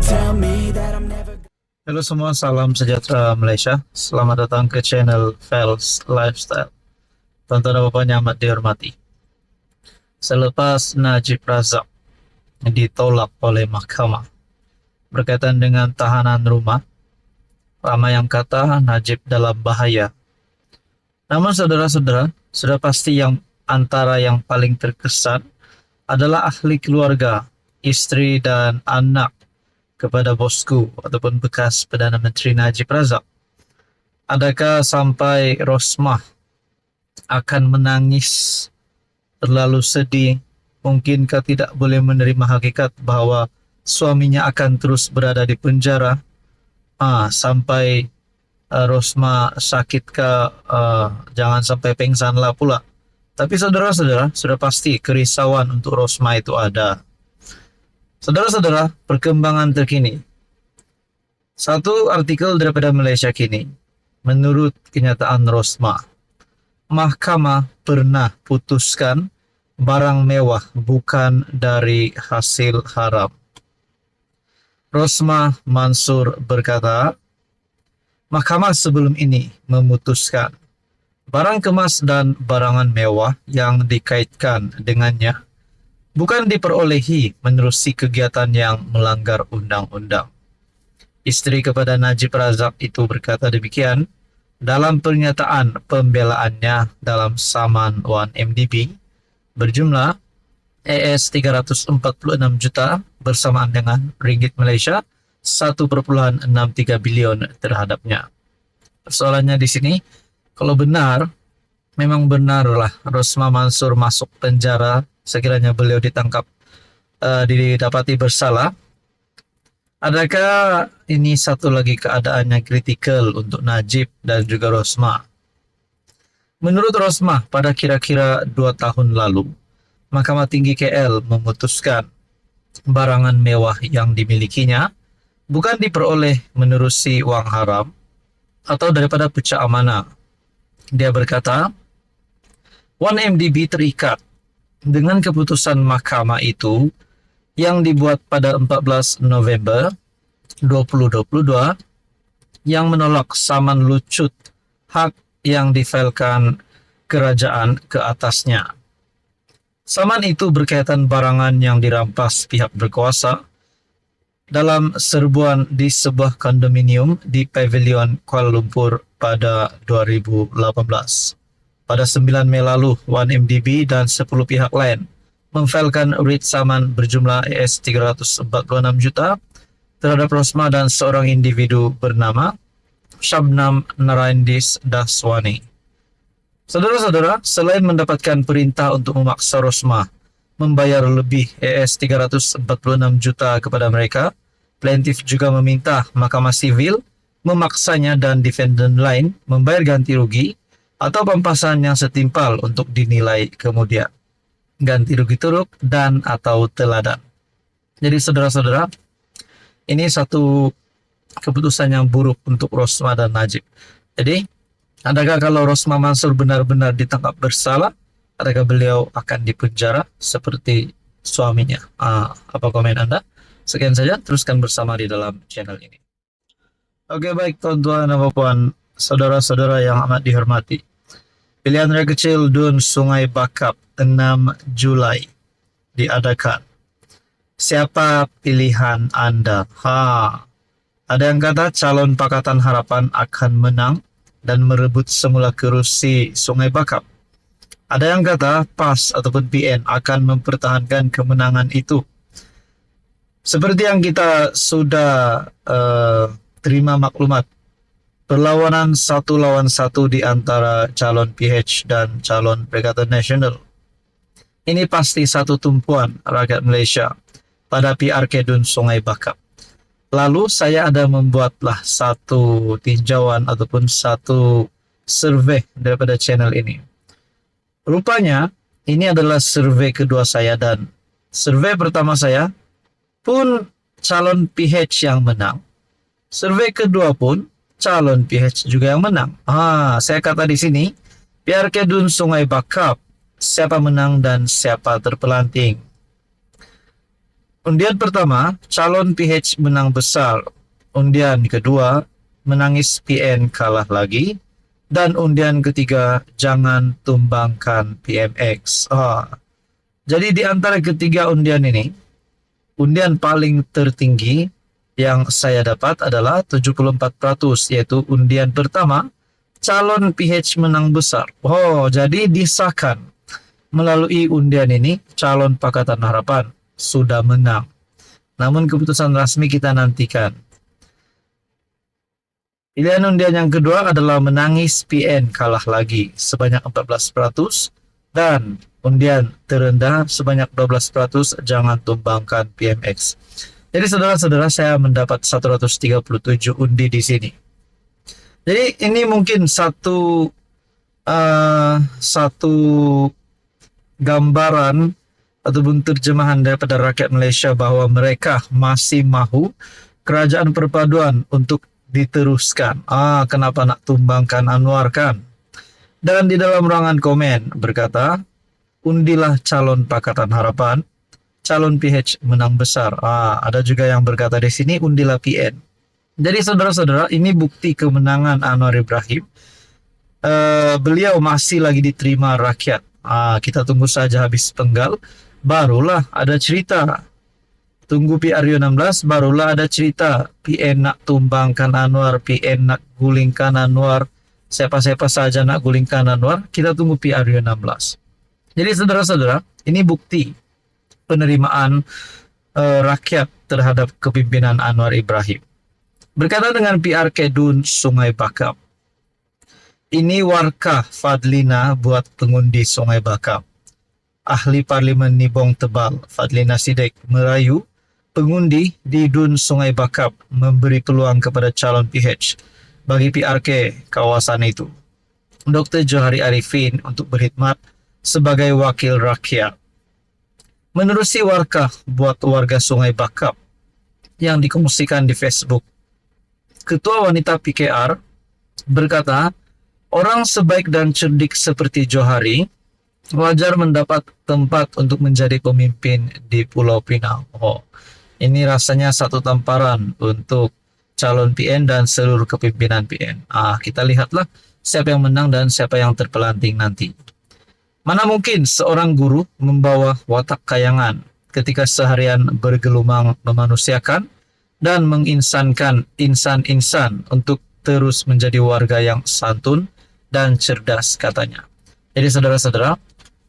tell me that I'm never. Halo semua, salam sejahtera Malaysia. Selamat datang ke channel Fels Lifestyle. Tuan-tuan dan puan yang amat dihormati. Selepas Najib Razak ditolak oleh mahkamah berkaitan dengan tahanan rumah, ramai yang kata Najib dalam bahaya. Namun saudara-saudara, sudah pasti yang antara yang paling terkesan adalah ahli keluarga, istri dan anak kepada bosku ataupun bekas Perdana Menteri Najib Razak. Adakah sampai Rosmah akan menangis terlalu sedih? Mungkinkah tidak boleh menerima hakikat bahwa suaminya akan terus berada di penjara sampai Rosmah sakitkah, jangan sampai pingsanlah pula. Tapi saudara-saudara, sudah pasti kerisauan untuk Rosmah itu ada. Saudara-saudara, perkembangan terkini. Satu artikel daripada Malaysia Kini, menurut kenyataan Rosmah, mahkamah pernah putuskan barang mewah bukan dari hasil haram. Rosmah Mansur berkata, mahkamah sebelum ini memutuskan barang kemas dan barangan mewah yang dikaitkan dengannya bukan diperolehi menerusi kegiatan yang melanggar undang-undang. Istri kepada Najib Razak itu berkata demikian dalam pernyataan pembelaannya dalam saman 1MDB berjumlah AS 346 juta bersamaan dengan ringgit Malaysia 1,63 bilion terhadapnya. Persoalannya di sini, kalau benar, memang benarlah Rosmah Mansur masuk penjara sekiranya beliau ditangkap, didapati bersalah. Adakah ini satu lagi keadaan yang kritikal untuk Najib dan juga Rosmah? Menurut Rosmah, pada kira-kira 2 tahun lalu, Mahkamah Tinggi KL memutuskan barangan mewah yang dimilikinya bukan diperoleh menerusi wang haram atau daripada pecah amanah. Dia berkata, 1MDB terikat dengan keputusan mahkamah itu yang dibuat pada 14 November 2022 yang menolak saman lucut hak yang difailkan kerajaan ke atasnya. Saman itu berkaitan barangan yang dirampas pihak berkuasa dalam serbuan di sebuah kondominium di Pavilion Kuala Lumpur pada 2018. Pada 9 Mei lalu, 1MDB dan 10 pihak lain memfailkan writ saman berjumlah AS 346 juta terhadap Rosmah dan seorang individu bernama Shabnam Narayandis Daswani. Saudara-saudara, selain mendapatkan perintah untuk memaksa Rosmah membayar lebih AS 346 juta kepada mereka, plaintiff juga meminta Mahkamah Sivil memaksanya dan defendant lain membayar ganti rugi atau pampasan yang setimpal untuk dinilai kemudian. Ganti rugi turut dan atau teladan. Jadi saudara-saudara, ini satu keputusan yang buruk untuk Rosmah dan Najib. Jadi, adakah kalau Rosmah Mansur benar-benar ditangkap bersalah, adakah beliau akan dipenjara seperti suaminya? Apa komen Anda? Sekian saja, teruskan bersama di dalam channel ini. Oke, baik tuan-tuan dan puan, saudara-saudara yang amat dihormati. Pilihan raya kecil Dun Sungai Bakap 6 Julai diadakan. Siapa pilihan Anda? Ada yang kata calon Pakatan Harapan akan menang dan merebut semula kerusi Sungai Bakap. Ada yang kata PAS ataupun PN akan mempertahankan kemenangan itu. Seperti yang kita sudah terima maklumat, perlawanan 1 lawan 1 di antara calon PH dan calon Perikatan Nasional. Ini pasti satu tumpuan rakyat Malaysia pada PRK Dun Sungai Bakap. Lalu saya ada membuatlah satu tinjauan ataupun satu survei daripada channel ini. Rupanya ini adalah survei kedua saya dan survei pertama saya pun calon PH yang menang. Survei kedua pun calon PH juga yang menang. Saya kata di sini PRK Dun Sungai Bakap siapa menang dan siapa terpelanting. Undian pertama, calon PH menang besar. Undian kedua, menangis PN kalah lagi. Dan undian ketiga, jangan tumbangkan PMX. Jadi di antara ketiga undian ini, undian paling tertinggi yang saya dapat adalah 74%, yaitu undian pertama, calon PH menang besar. Jadi disahkan melalui undian ini, calon Pakatan Harapan sudah menang. Namun keputusan resmi kita nantikan. Pilihan undian yang kedua adalah menangis PN kalah lagi sebanyak 14%, dan undian terendah sebanyak 12%, jangan tumbangkan PMX. Jadi saudara-saudara, saya mendapat 137 undi di sini. Jadi ini mungkin satu gambaran ataupun terjemahan daripada rakyat Malaysia bahwa mereka masih mahu kerajaan perpaduan untuk diteruskan. Kenapa nak tumbangkan Anwar kan? Dan di dalam ruangan komen berkata, undilah calon Pakatan Harapan, calon PH menang besar. Ada juga yang berkata di sini, undilah PN. Jadi saudara-saudara, ini bukti kemenangan Anwar Ibrahim. Beliau masih lagi diterima rakyat. Kita tunggu saja habis penggal, barulah ada cerita. Tunggu PRU 16, barulah ada cerita. PN nak tumbangkan Anwar, PN nak gulingkan Anwar, siapa-siapa saja nak gulingkan Anwar. Kita tunggu PRU 16. Jadi saudara-saudara, ini bukti penerimaan rakyat terhadap kepimpinan Anwar Ibrahim. Berkaitan dengan PRK Dun Sungai Bakap, ini warkah Fadlina buat pengundi Sungai Bakap. Ahli Parlimen Nibong Tebal, Fadlina Sidek, merayu pengundi di Dun Sungai Bakap memberi peluang kepada calon PH bagi PRK kawasan itu, Dr. Johari Arifin, untuk berkhidmat sebagai wakil rakyat. Menerusi warkah buat warga Sungai Bakap yang dikongsikan di Facebook, Ketua Wanita PKR berkata, orang sebaik dan cerdik seperti Johari wajar mendapat tempat untuk menjadi pemimpin di Pulau Pinang. Ini rasanya satu tamparan untuk calon PN dan seluruh kepimpinan PN. Kita lihatlah siapa yang menang dan siapa yang terpelanting nanti. Mana mungkin seorang guru membawa watak kayangan ketika seharian bergelumang memanusiakan dan menginsankan insan-insan untuk terus menjadi warga yang santun dan cerdas, katanya. Jadi saudara-saudara,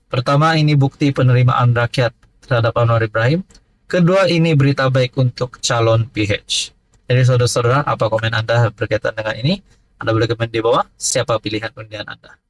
pertama, ini bukti penerimaan rakyat terhadap Anwar Ibrahim. Kedua, ini berita baik untuk calon PH. Jadi saudara-saudara, apa komen Anda berkaitan dengan ini? Anda boleh komen di bawah siapa pilihan undian Anda.